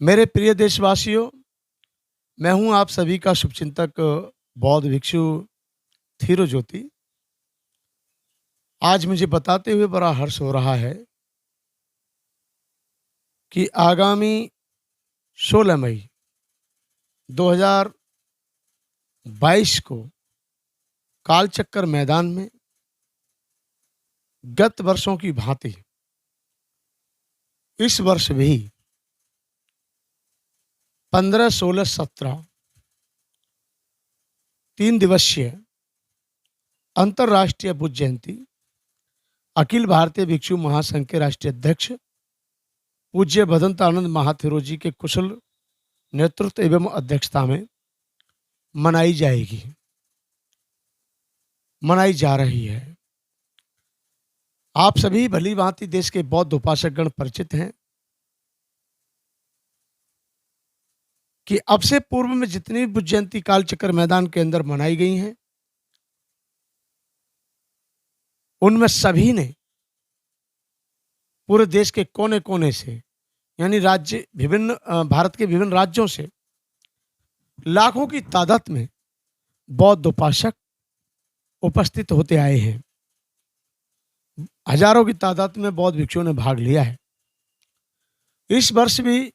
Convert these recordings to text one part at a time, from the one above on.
मेरे प्रिय देशवासियों, मैं हूं आप सभी का शुभचिंतक बौद्ध भिक्षु थीरो ज्योति। आज मुझे बताते हुए बड़ा हर्ष हो रहा है कि आगामी 16 मई 2022 को कालचक्कर मैदान में गत वर्षों की भांति इस वर्ष भी 15, 16, 17 3 दिवसीय अंतर्राष्ट्रीय बुद्ध जयंती अखिल भारतीय भिक्षु महासंघ के राष्ट्रीय अध्यक्ष पूज्य भदंतानंद महाथेरो जी के कुशल नेतृत्व एवं अध्यक्षता में मनाई जाएगी, मनाई जा रही है। आप सभी भली भांति देश के बौद्ध उपासकगण परिचित हैं कि अब से पूर्व में जितनी बुद्ध जयंती कालचक्र मैदान के अंदर मनाई गई हैं, उनमें सभी ने पूरे देश के कोने कोने से, यानी राज्य विभिन्न भारत के विभिन्न राज्यों से लाखों की तादाद में बौद्ध उपासक उपस्थित होते आए हैं। हजारों की तादाद में बौद्ध भिक्षुओं ने भाग लिया है। इस वर्ष भी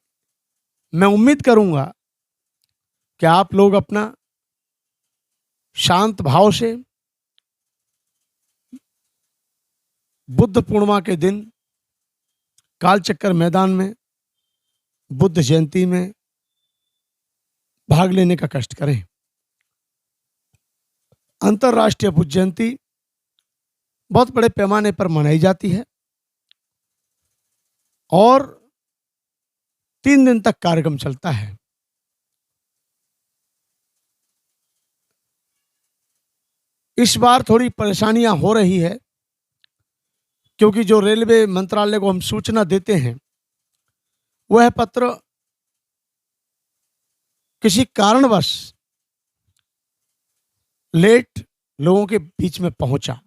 मैं उम्मीद करूंगा कि आप लोग अपना शांत भाव से बुद्ध पूर्णिमा के दिन कालचक्कर मैदान में बुद्ध जयंती में भाग लेने का कष्ट करें। अंतर्राष्ट्रीय बुद्ध जयंती बहुत बड़े पैमाने पर मनाई जाती है और 3 दिन तक कार्यक्रम चलता है। इस बार थोड़ी परेशानियां हो रही है क्योंकि जो रेलवे मंत्रालय को हम सूचना देते हैं वह पत्र किसी कारणवश लेट लोगों के बीच में पहुंचा।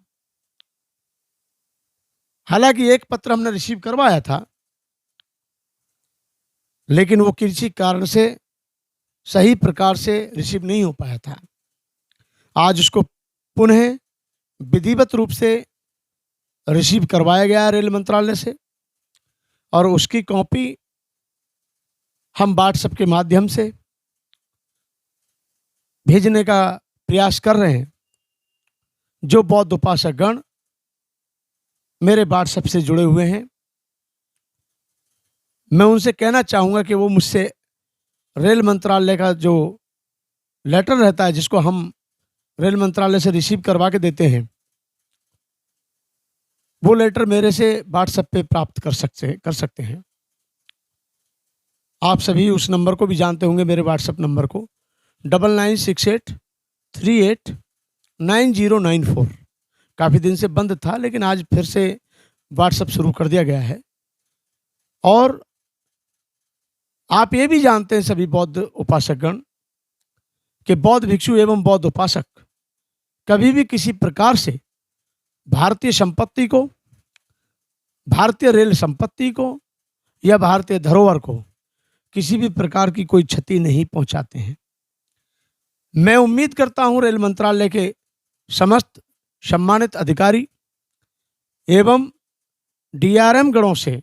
हालांकि एक पत्र हमने रिसीव करवाया था, लेकिन वो किसी कारण से सही प्रकार से रिसीव नहीं हो पाया था। आज उसको पुनः विधिवत रूप से रिसीव करवाया गया रेल मंत्रालय से और उसकी कॉपी हम व्हाट्सएप के माध्यम से भेजने का प्रयास कर रहे हैं। जो बौद्ध उपासक गण मेरे व्हाट्सएप से जुड़े हुए हैं, मैं उनसे कहना चाहूंगा कि वो मुझसे रेल मंत्रालय का जो लेटर रहता है, जिसको हम रेल मंत्रालय से रिसीव करवा के देते हैं, वो लेटर मेरे से व्हाट्सएप पे प्राप्त कर सकते हैं। आप सभी उस नंबर को भी जानते होंगे, मेरे व्हाट्सएप नंबर को 9968389094। काफ़ी दिन से बंद था, लेकिन आज फिर से व्हाट्सएप शुरू कर दिया गया है। और आप ये भी जानते हैं सभी बौद्ध उपासकगण कि बौद्ध भिक्षु एवं बौद्ध उपासक कभी भी किसी प्रकार से भारतीय संपत्ति को, भारतीय रेल संपत्ति को या भारतीय धरोहर को किसी भी प्रकार की कोई क्षति नहीं पहुंचाते हैं। मैं उम्मीद करता हूं रेल मंत्रालय के समस्त सम्मानित अधिकारी एवं डीआरएम गणों से,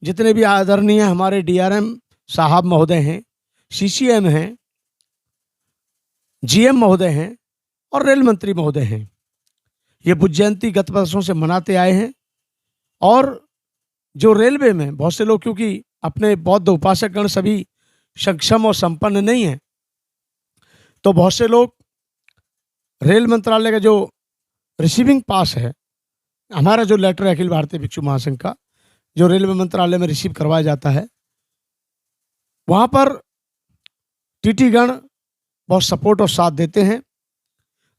जितने भी आदरणीय हमारे डीआरएम साहब महोदय हैं, सीसीएम हैं, जीएम महोदय हैं और रेल मंत्री महोदय हैं, ये बुद्ध जयंती गत वर्षों से मनाते आए हैं। और जो रेलवे में बहुत से लोग, क्योंकि अपने बौद्ध उपासक गण सभी सक्षम और संपन्न नहीं है, तो बहुत से लोग रेल मंत्रालय का जो रिसीविंग पास है, हमारा जो लेटर है अखिल भारतीय भिक्षु महासंघ का, जो रेलवे मंत्रालय में रिसीव करवाया जाता है, वहाँ पर टीटी गण बहुत सपोर्ट और साथ देते हैं।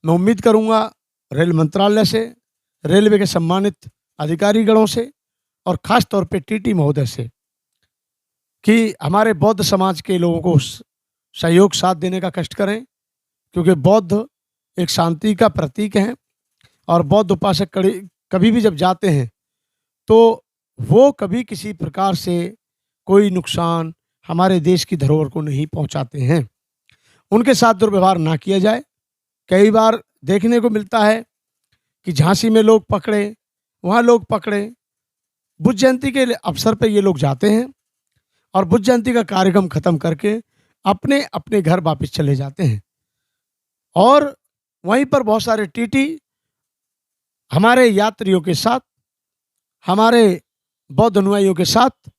मैं उम्मीद करूँगा रेल मंत्रालय से, रेलवे के सम्मानित अधिकारी गणों से और ख़ास तौर पे टीटी महोदय से कि हमारे बौद्ध समाज के लोगों को सहयोग साथ देने का कष्ट करें, क्योंकि बौद्ध एक शांति का प्रतीक है और बौद्ध उपासक कभी भी जब जाते हैं तो वो कभी किसी प्रकार से कोई नुकसान, हमारे देश की धरोहर को नहीं पहुंचाते हैं। उनके साथ दुर्व्यवहार ना किया जाए। कई बार देखने को मिलता है कि झांसी में लोग पकड़े, वहाँ लोग पकड़े। बुद्ध जयंती के अवसर पे ये लोग जाते हैं और बुद्ध जयंती का कार्यक्रम खत्म करके अपने अपने घर वापस चले जाते हैं। और वहीं पर बहुत सारे टीटी हमारे यात्रियों के साथ, हमारे बौद्ध अनुयायियों के साथ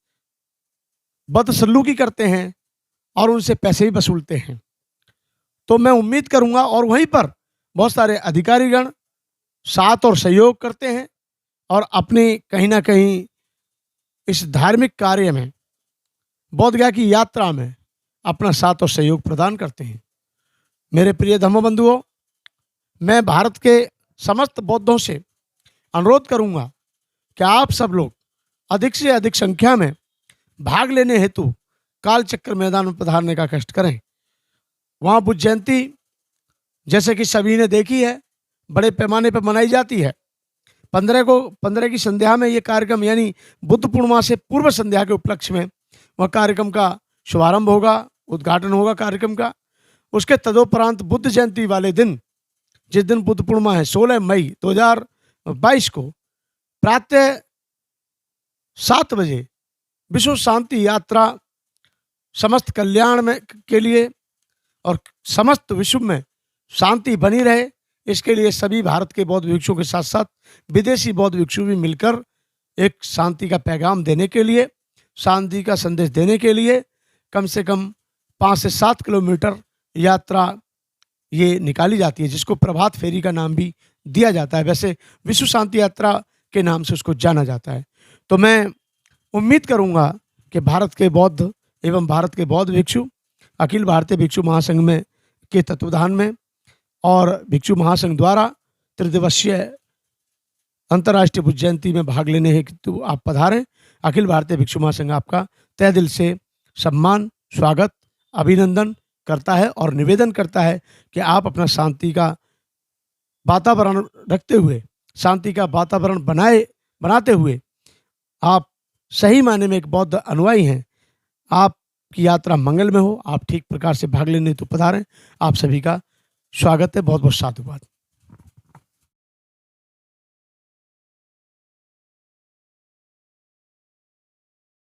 बदसलूकी करते हैं और उनसे पैसे भी वसूलते हैं। तो मैं उम्मीद करूंगा, और वहीं पर बहुत सारे अधिकारीगण साथ और सहयोग करते हैं और अपने कहीं ना कहीं इस धार्मिक कार्य में, बोध गया की यात्रा में अपना साथ और सहयोग प्रदान करते हैं। मेरे प्रिय धर्मबंधुओं, मैं भारत के समस्त बौद्धों से अनुरोध करूंगा कि आप सब लोग अधिक से अधिक संख्या में भाग लेने हेतु कालचक्र मैदान में पधारने का कष्ट करें। वहाँ बुद्ध जयंती जैसे कि सभी ने देखी है, बड़े पैमाने पर मनाई जाती है। 15 की संध्या में ये कार्यक्रम, यानी बुद्ध पूर्णिमा से पूर्व संध्या के उपलक्ष्य में वह कार्यक्रम का शुभारंभ होगा, उद्घाटन होगा कार्यक्रम का। उसके तदोपरांत बुद्ध जयंती वाले दिन, जिस दिन बुद्ध पूर्णिमा है 16 मई 2022 को, प्रातः 7 बजे विश्व शांति यात्रा समस्त कल्याण में के लिए और समस्त विश्व में शांति बनी रहे, इसके लिए सभी भारत के बौद्ध भिक्षुओं के साथ साथ विदेशी बौद्ध भिक्षु भी मिलकर एक शांति का पैगाम देने के लिए, शांति का संदेश देने के लिए कम से कम 5 से 7 किलोमीटर यात्रा ये निकाली जाती है, जिसको प्रभात फेरी का नाम भी दिया जाता है। वैसे विश्व शांति यात्रा के नाम से उसको जाना जाता है। तो मैं उम्मीद करूंगा कि भारत के बौद्ध एवं भारत के बौद्ध भिक्षु अखिल भारतीय भिक्षु महासंघ में के तत्वाधान में और भिक्षु महासंघ द्वारा त्रिदिवसीय अंतर्राष्ट्रीय बुद्ध जयंती में भाग लेने हेतु आप पधारें। अखिल भारतीय भिक्षु महासंघ आपका तहे दिल से सम्मान, स्वागत, अभिनंदन करता है और निवेदन करता है कि आप अपना शांति का वातावरण रखते हुए, शांति का वातावरण बनाते हुए आप सही मायने में एक बौद्ध अनुयायी हैं। आपकी यात्रा मंगल में हो, आप ठीक प्रकार से भाग लेने तो पधारें। आप सभी का स्वागत है। बहुत बहुत साधुवाद।